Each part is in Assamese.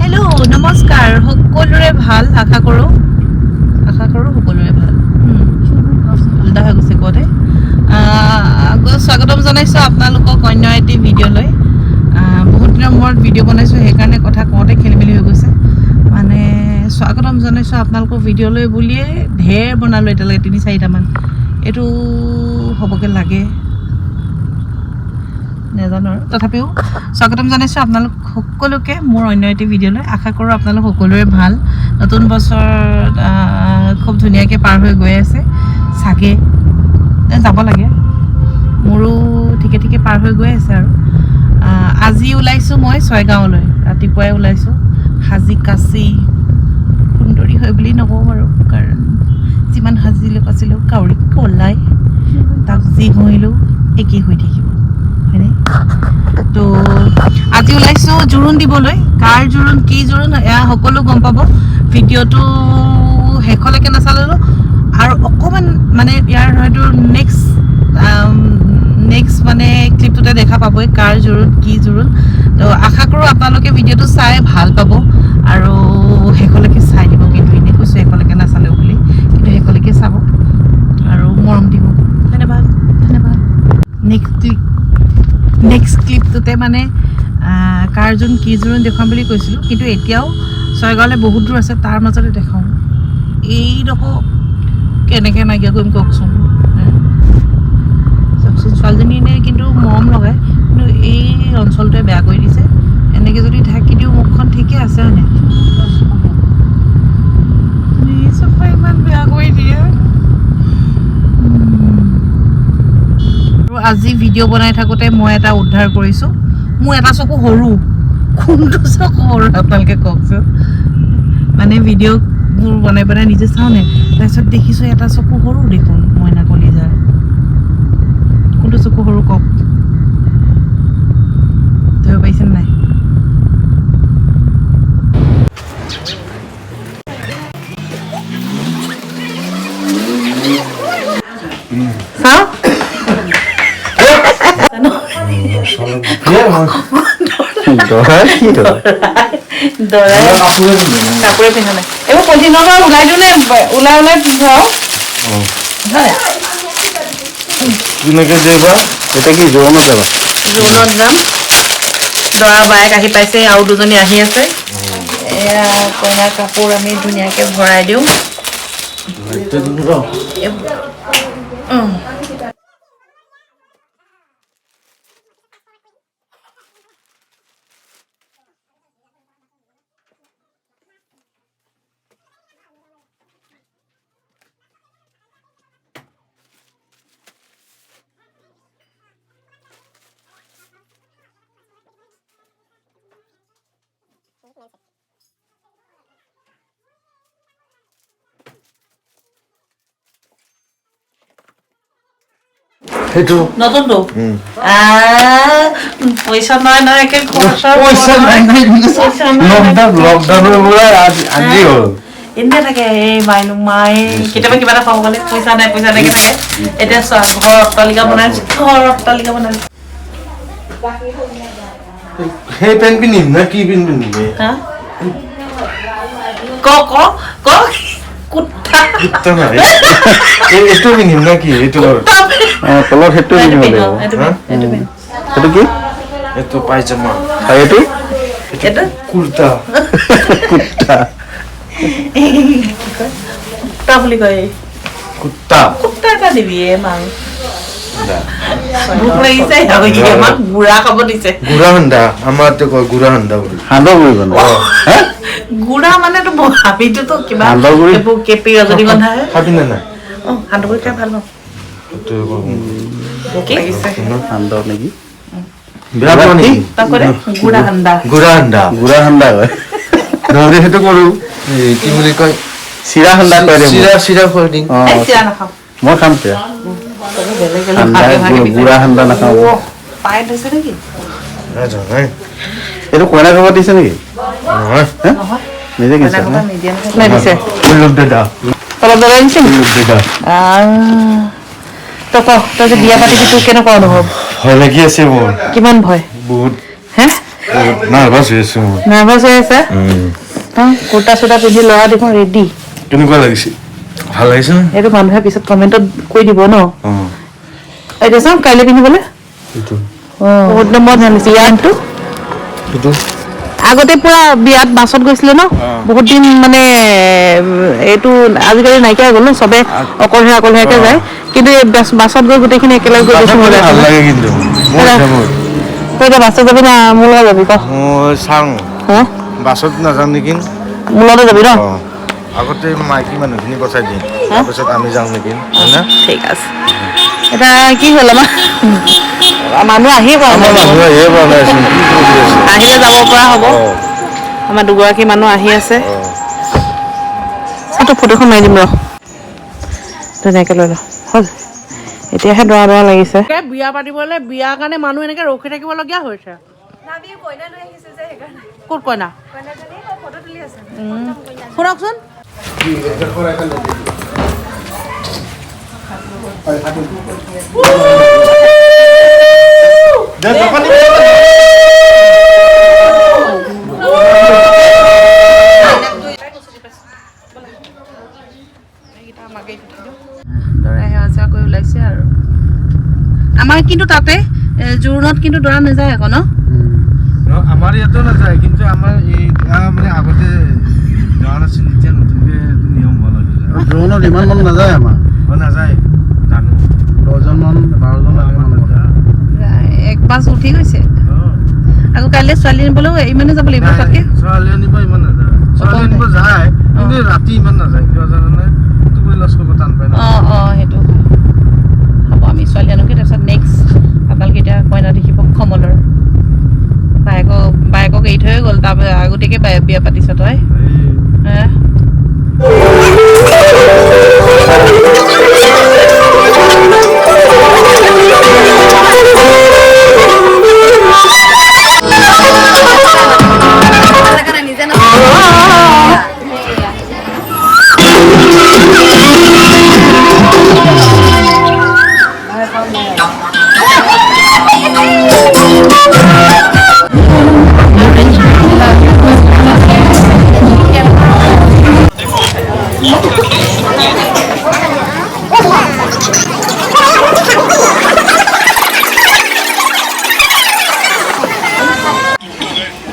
হেল্ল' নমস্কাৰ সকলোৰে ভাল আশা কৰোঁ সকলোৰে ভাল উল্টা হৈ গৈছে কোৱাতে স্বাগতম জনাইছোঁ আপোনালোকক অন্য এটি ভিডিঅ'লৈ বহুত দিনৰ মূৰত ভিডিঅ' বনাইছোঁ সেইকাৰণে কথা কওঁতে খেলি মেলি হৈ গৈছে মানে স্বাগতম জনাইছোঁ আপোনালোকৰ ভিডিঅ'লৈ বুলিয়ে ঢেৰ বনালোঁ এতিয়ালৈকে 3-4টামান এইটো হ'বগৈ লাগে নাজানো আৰু তথাপিও স্বাগতম জনাইছোঁ আপোনালোক সকলোকে মোৰ অন্য এটি ভিডিঅ'লৈ আশা কৰোঁ আপোনালোক সকলোৰে ভাল নতুন বছৰ খুব ধুনীয়াকৈ পাৰ হৈ গৈ আছে চাগে যাব লাগে মোৰো ঠিকে ঠিকে পাৰ হৈ গৈ আছে আৰু আজি ওলাইছোঁ মই ছয়গাঁৱলৈ ৰাতিপুৱাই ওলাইছোঁ সাজি কাচি সুন্দৰী হয় বুলি নকওঁ বাৰু কাৰণ যিমান সাজিলেও কাচিলেও কাউৰী কলাই তাক যি ঘঁহিলেও একেই হৈ থাকিব হয়নে তো আজি ওলাইছোঁ জোৰোণ দিবলৈ কাৰ জোৰোণ কি জোৰোণ এয়া সকলো গম পাব ভিডিঅ'টো শেষলৈকে নাচালেও আৰু অকণমান মানে ইয়াৰ হয়তো নেক্সট মানে ক্লিপটোতে দেখা পাবই কাৰ জোৰোণ কি জোৰোণ তো আশা কৰোঁ আপোনালোকে ভিডিঅ'টো চাই ভাল পাব আৰু শেষলৈকে চাই দিব কিন্তু এনেই কৈছোঁ শেষলৈকে নাচালেও বুলি কিন্তু শেষলৈকে চাব আৰু মৰম দিব ধন্যবাদ নেক্সট ক্লিপটোতে মানে কাৰ জোৰোণ কি জোৰোণ দেখুৱাম বুলি কৈছিলোঁ কিন্তু এতিয়াও ছয়গাঁৱলৈ বহুত দূৰ আছে তাৰ মাজতে দেখাওঁ এইডোখৰ কেনেকৈ নাইকিয়া কৰিম কওকচোন চাওকচোন ছোৱালীজনী এনেই কিন্তু মৰম লগায় কিন্তু এই অঞ্চলটোৱে বেয়া কৰি দিছে এনেকৈ যদি ঢাকি দিওঁ মুখখন ঠিকে আছে হয়নে চফা ইমান বেয়া কৰি দিয়ে আৰু আজি ভিডিঅ' বনাই থাকোঁতে মই এটা উদ্ধাৰ কৰিছোঁ মোৰ এটা চকু সৰু কোনটো চকু সৰু আপোনালোকে কওকচোন মানে ভিডিঅ'বোৰ বনাই নিজে চাওঁনে তাৰপিছত দেখিছোঁ এটা চকু সৰু দেখোন মইনা কলিজাৰ কোনটো চকু সৰু কওক ধৰিব পাৰিছে নাই চাওঁ কাপোৰে পিন্ধা নাই এইবোৰ পলিথিনৰ পৰা ওলাই দিওঁ নে ওলাই পিন্ধাও এটা কি জোৰোণত যাবা জোৰোণত যাম দৰা বায়েক আহি পাইছে আৰু দুজনী আহি আছে এয়া কইনাৰ কাপোৰ আমি ধুনীয়াকৈ ভৰাই দিওঁ সেইটো নতুনটো পইচা নাই একে লকডাউনৰ পৰা আজি হ'ল এনেই থাকে এই মায়ে কেতিয়াবা কিবা এটা খাব গ'লে পইচা নাই থাকে এতিয়া চোৱা ঘৰ অট্টালিকা বনাইছে সেই পেণ্ট পিন্ধিম না কি পিন্ধিম ক এইটো পিন্ধিম না কি এইটো তলত সেইটো পিন্ধিব লাগিব সেইটো কি এইটো পাইজামা আৰু এইটো কুৰ্তা বুলি কয় কুৰ্তা এটা দিবি মাল ভোক লাগিছে আমাক গুড়া খাব দিছে গুড়া সান্দা আমাৰ কয় গুড়া সান্দা বুলি সান্দা বুলি গুড়া মানে তো হাবিটোতো কিবা এইবোৰ কেপি ৰজনীগন্ধা খাবি নে নাই সান্দগুৰি খাই ভাল পাওঁ সান্দা নেকি গুড়া সান্দা কয় নহ'লে সেইটো কৰো কি বুলি কয় চিৰা সান্দা কয় চিৰা খুৱাই দিম চিৰা নাখাওঁ মই খাম চিৰা গুড়া সান্দা নাখাওঁ পাই থৈছে নেকি এইটো কইনা খাব দিছে নেকি নহয় নিজে কিনিছে দিছে দাদা অলপ দাদা দিছে তই ক তই যে বিয়া পাতিবি তোৰ কেনেকুৱা অনুভৱ ভয় লাগি আছে মোৰ কিমান ভয় বহুত হে নাৰ্ভাছ হৈ আছো মোৰ নাৰ্ভাছ হৈ আছে কুৰ্তা চুৰ্তা পিন্ধি ল'ৰা দেখোন ৰেডি কেনেকুৱা লাগিছে ভাল লাগিছে এইটো মানুহে পিছত কমেণ্টত কৈ দিব ন এতিয়া চাওঁ কাইলৈ পিন্ধিবলৈ বহুত দিনৰ মূৰত জানিছে ইয়াৰটো আগতে পুৰা বিয়াত বাছত গৈছিলে ন বহুত দিন মানে এইটো আজিকালি নাইকিয়া হৈ গ'ল ন চবে অকলশৰীয়াকে যায় কিন্তু এই বাছত গৈ গোটেইখিনি একেলগে গৈ গৈছে ভাল লাগে কিন্তু তই এতিয়া বাছত যাবি না মোৰ লগত যাবি ক মই চাওঁ বাছত নাযাম নেকি মোৰ লগতে যাবি ন আগতে মাইকী মানুহখিনি পঠাই দিম তাৰপিছত আমি যাওঁ নেকি হয়নে ঠিক আছে এতিয়া কি হ'ল আমাৰ মানুহ আহিব আহিলে যাব পৰা হ'ব আমাৰ দুগৰাকী মানুহ আহি আছে তোৰ ফটোখন মাৰি দিম ৰ ধুনীয়াকৈ লৈ ল হ'ল এতিয়াহে দৰা দৰা লাগিছে বিয়া পাতিবলৈ বিয়াৰ কাৰণে মানুহ এনেকে ৰখি থাকিবলগীয়া হৈছে ক'ত কইনা শুনকচোন ওলাইছে আৰু আমাৰ কিন্তু তাতে জোৰোণত কিন্তু দৰা নাযায় আকৌ ন আমাৰ ইয়াতো নাযায় কিন্তু আমাৰ এই মানে আগতে যোৱা নাছিল এতিয়া নতুনকে নিয়ম হ'ল জোৰোণত ইমান মানুহ নাযায় আমাৰ নাযায় জানো 10জন মান 12জন এক বাছ উঠি গৈছে আকৌ কাইলৈ ছোৱালী নিবলৈও ইমানে যাব লাগিব তাতকে ছোৱালী আনিব ইমান নাযায় ছোৱালী আনিব যায় কিন্তু ৰাতি ইমান নাযায় কিয় জানানে তুমি লছ কৰিব টান পায় সেইটো হ'ব আমি ছোৱালী আনোগৈ তাৰপিছত নেক্সট আপোনালোকে এতিয়া কইনা দেখিব কমলৰ বায়েকক এৰি থৈ গ'ল তাৰ আগতীয়াকৈ বিয়া পাতিছ তই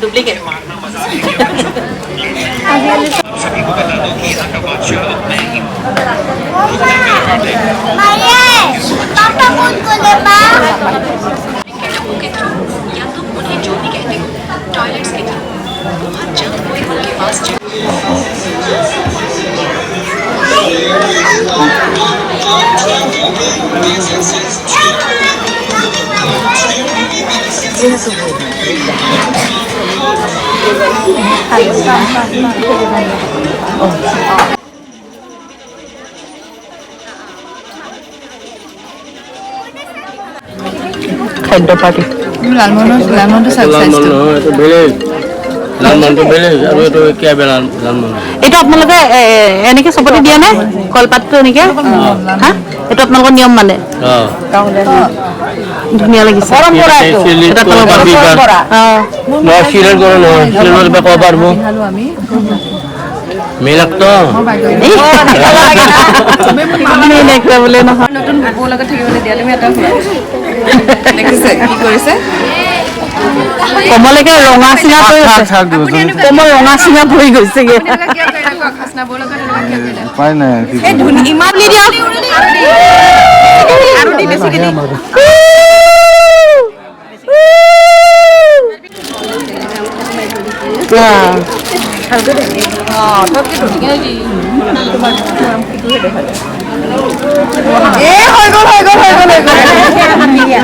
डुप्लीकेट या तुम उन्हें जो भी कहते हो टॉयलेट्स के थ्रू बहुत जल्द कोई उनके पास খাদ্য পাৰ্টি লালমোহনটো এইটো আপোনালোকে এনেকে চবতে দিয়া নে কলপাতটো এনেকে হা এইটো আপোনালোকৰ নিয়ম মানে ধুনীয়া লাগিছে মেলাক তো বোলে নহয় নতুন বউৰ লগত থাকিবলৈ দিয়া তুমি এটা দেখিছে কি কৰিছে কমলেকে ৰঙা চিঙা পৰি গৈছে কমল ৰঙা চিঙা পৰি গৈছেগে উপায় নাই ইমান দি দিয়ক আৰু দি বেছিকে দি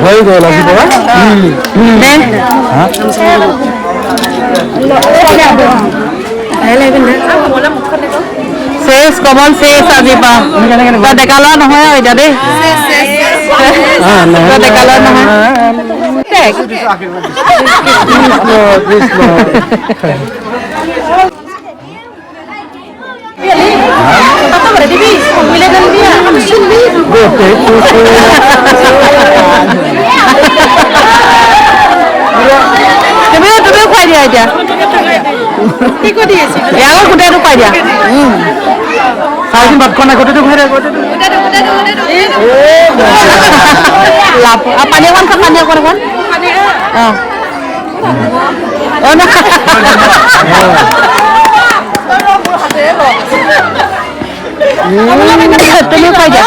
হৈ গ'ল আজি পৰা শেষ কমল শেষ আজি পা ডেকা ল'ৰা নহয় আৰু এতিয়া দেই ডেকা ল'ৰা নহয় মিলে গান দিয়া তুমিও খুৱাই দিয়া এতিয়া কি কৰি আছে ইয়াৰ গোটেইটো খুৱাই দিয়া চাইছিন ভাতখন গোটেইটো খুৱাই দিয়া লাভ পানী অকণ খা পানী অকণ তুমি খুৱাই দিয়া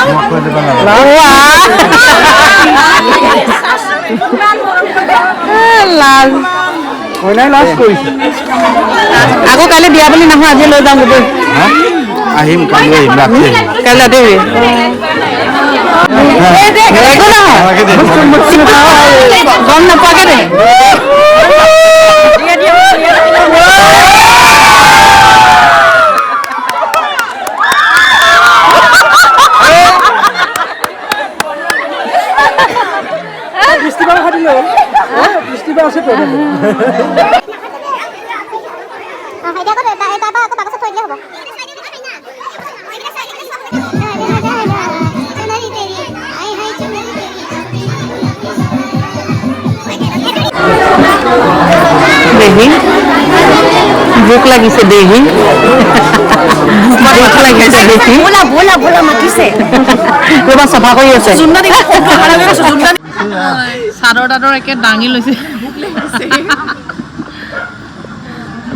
লাজ আকৌ কাইলৈ বিয়া বুলি নাহো আজি লৈ যাম গোটেই আহিম কাইলৈ আহিম ৰাতি কাইলৈ ৰাতি গম নাপাকে দে দেহি ভোক লাগিছে দেহি ভোক লাগিছে দেহি বোলা মাতিছে ৰবা চাফা কৰি আছে চাদৰ তাদৰ একে দাঙি লৈছে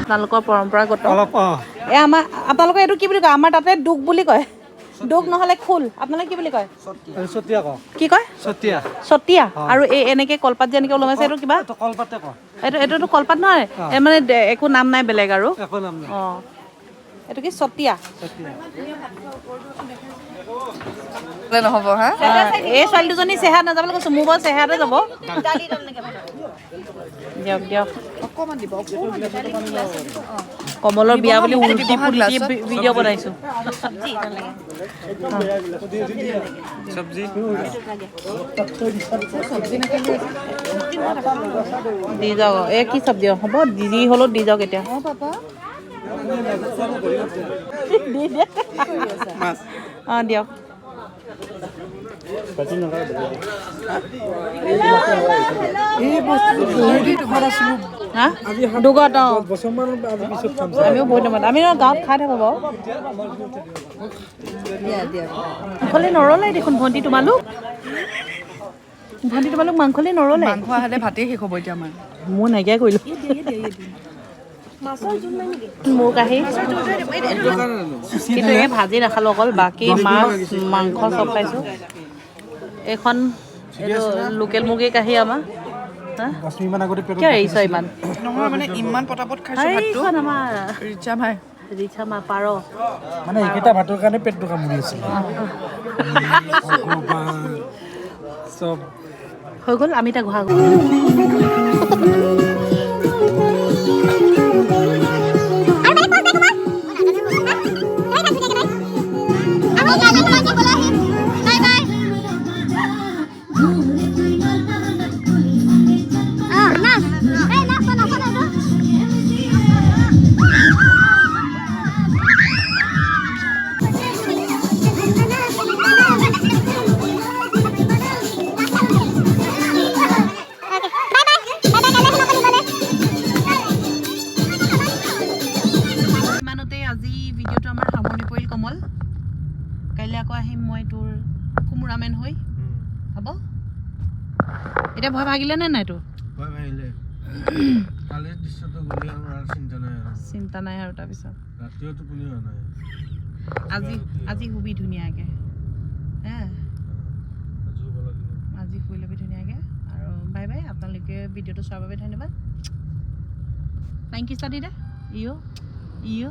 আপোনালোকৰ পৰম্পৰাগত এ আমাৰ আপোনালোকে এইটো কি বুলি কয় আমাৰ তাতে দুখ বুলি কয় দুখ নহলে খোল আপোনালোকে কি বুলি কয় কি কয় চতিয়া আৰু এনেকে কলপাত যে এনেকে ওলমাইছে এইটো কিবা এইটোতো কলপাত নহয় মানে একো নাম নাই বেলেগ আৰু অ এইটো কি চতিয়া নহ'ব হা এই ছোৱালী দুজনী চেহেৰাত নাযাবলৈ কৈছো মোৰ বাৰু চেহেৰাতে যাব দিয়ক দিয়ক অকণমান দিব কমলৰ বিয়া বুলি উল্টি পুল্টি ভিডিঅ' বনাইছো দি যাওক এই কি চব্জি হ'ব দি হ'লেও দি যাওক এতিয়া অঁ দিয়ক দুগত আমিও বহুত নামাত আমি গাঁৱত খাই থাকোঁ বাৰু মাংসলে নৰলে দেখোন ভণ্টি তোমালোক মাংসলে নৰলে মাংস আহালে ভাতেই শেষ হ'ব এতিয়া আমাৰ মোৰ নাইকিয়া কৰিলোঁ মোৰ কাহি কিন্তু এই ভাজি নাখালোঁ অকল বাকী মাছ মাংস চব খাইছোঁ এইখন এইটো লোকেল মুৰ্গীৰ কাহি আমাৰ কিয় এৰিছ ইমান নহয় মানে ইমান পটাপট খাইছো ভাতটো এইখন আমাৰ ৰিচা মা পাৰ মানে এইকেইটা ভাতৰ কাৰণে পেটটো কামুৰি আছে চব হৈ গ'ল আমি এতিয়া ঘূৰা গ'ল কাইলৈ আকৌ আহিম মই তোৰ কোমোৰামেন হৈ হ'ব এতিয়া ভয় ভাগিলে নে নাই তোৰ ভয় ভাগিলে কালিৰ দৃশ্যটো গ'লে আৰু চিন্তা নাই আৰু তাৰপিছত ৰাতিও টোপনি হোৱা নাই আজি শুবি ধুনীয়াকৈ আজি শুই ল'বি ধুনীয়াকৈ আৰু বাই বাই আপোনালোকে ভিডিঅ'টো চোৱাৰ বাবে ধন্যবাদ থেংক ইউ ষ্টাডি দে ইউ